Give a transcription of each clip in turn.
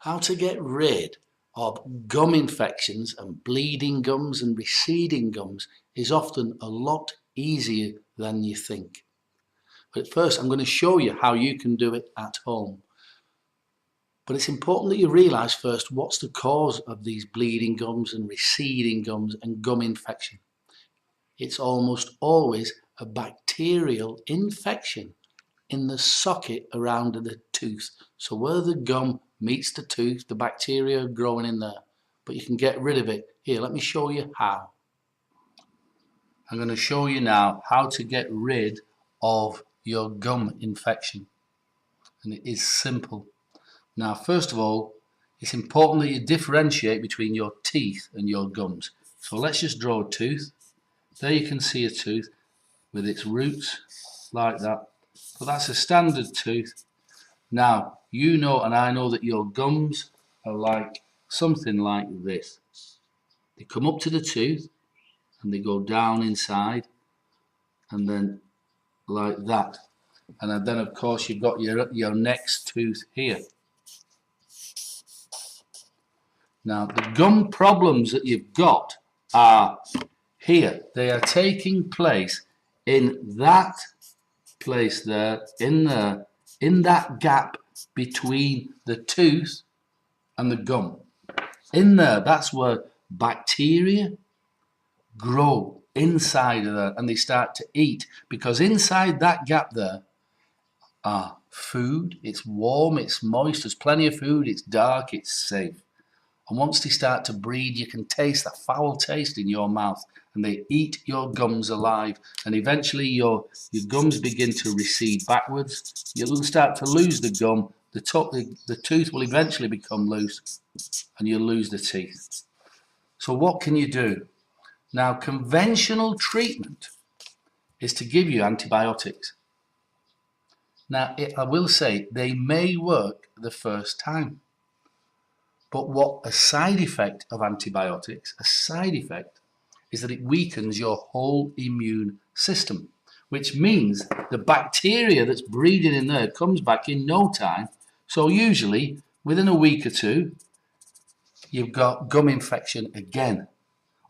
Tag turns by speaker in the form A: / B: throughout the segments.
A: How to get rid of gum infections and bleeding gums and receding gums is often a lot easier than you think. But first I'm going to show you how you can do it at home. But it's important that you realise first what's the cause of these bleeding gums and receding gums and gum infection. It's almost always a bacterial infection in the socket around the tooth. So where the gum meets the tooth, the bacteria are growing in there. But you can get rid of it. Here, let me show you how. I'm going to show you now how to get rid of your gum infection. And it is simple. Now, first of all, it's important that you differentiate between your teeth and your gums. So let's just draw a tooth. There you can see a tooth with its roots like that. But that's a standard tooth. Now, you know and I know that your gums are like something like this. They come up to the tooth and they go down inside and then like that. And then of course you've got your next tooth here. Now the gum problems that you've got are here. They are taking place in that place there, in that gap between the tooth and the gum. In there, that's where bacteria grow inside of there and they start to eat, because inside that gap there are food. It's warm, it's moist, there's plenty of food, it's dark, it's safe. And once they start to breed, you can taste that foul taste in your mouth and they eat your gums alive, and eventually your gums begin to recede backwards. You'll start to lose the gum, the tooth will eventually become loose and you'll lose the teeth. So what can you do? Now, conventional treatment is to give you antibiotics. Now, I will say they may work the first time, but what a side effect of antibiotics, is that it weakens your whole immune system, which means the bacteria that's breeding in there comes back in no time. So usually within a week or two, you've got gum infection again.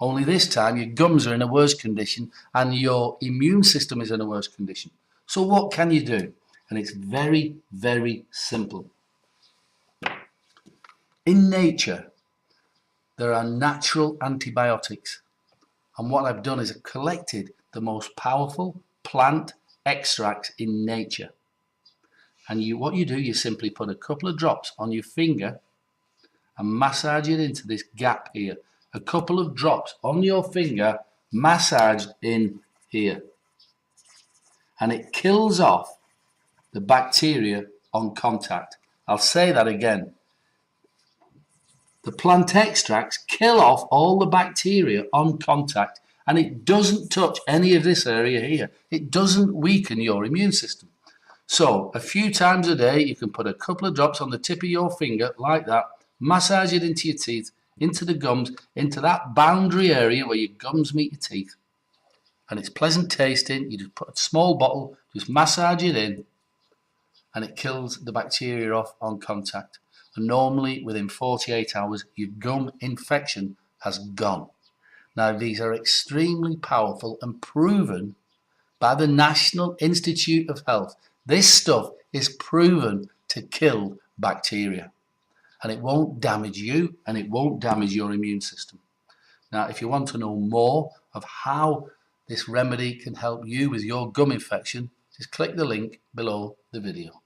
A: Only this time your gums are in a worse condition and your immune system is in a worse condition. So what can you do? And it's very, very simple. In nature, there are natural antibiotics. And what I've done is I've collected the most powerful plant extracts in nature. And what you do, you simply put a couple of drops on your finger and massage it into this gap here. A couple of drops on your finger, massaged in here. And it kills off the bacteria on contact. I'll say that again. The plant extracts kill off all the bacteria on contact, and it doesn't touch any of this area here. It doesn't weaken your immune system. So a few times a day you can put a couple of drops on the tip of your finger like that, massage it into your teeth, into the gums, into that boundary area where your gums meet your teeth. And it's pleasant tasting. You just put a small bottle, just massage it in, and it kills the bacteria off on contact. And normally within 48 hours your gum infection has gone. Now these are extremely powerful and proven by the National Institute of Health. This stuff is proven to kill bacteria, and it won't damage you and it won't damage your immune system. Now if you want to know more of how this remedy can help you with your gum infection, just click the link below the video.